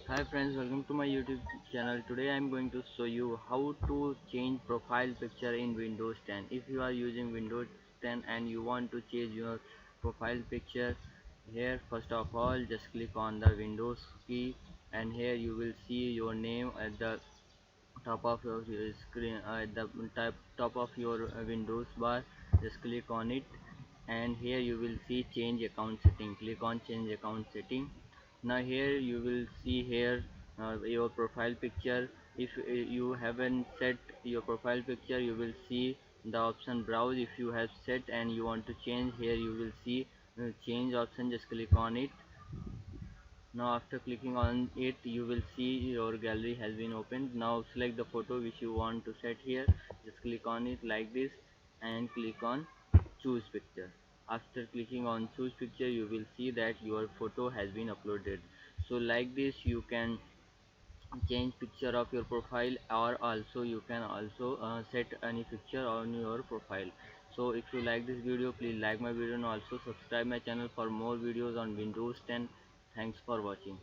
Hi friends, welcome to my YouTube channel. Today I am going to show you how to change profile picture in Windows 10. If you are using Windows 10 and you want to change your profile picture, here first of all just click on the Windows key, and here you will see your name at the top of your screen, at the top of your Windows bar. Just click on it, and here you will see change account setting. Click on change account setting. Now here you will see here your profile picture. If you haven't set your profile picture, you will see the option browse. If you have set and you want to change, here you will see change option. Just click on it. Now after clicking on it, you will see your gallery has been opened. Now select the photo which you want to set here. Just click on it like this and click on choose picture. After clicking on choose picture, you will see that your photo has been uploaded. So like this you can change picture of your profile, or also you can also set any picture on your profile. So if you like this video, please like my video and also subscribe my channel for more videos on Windows 10. Thanks for watching.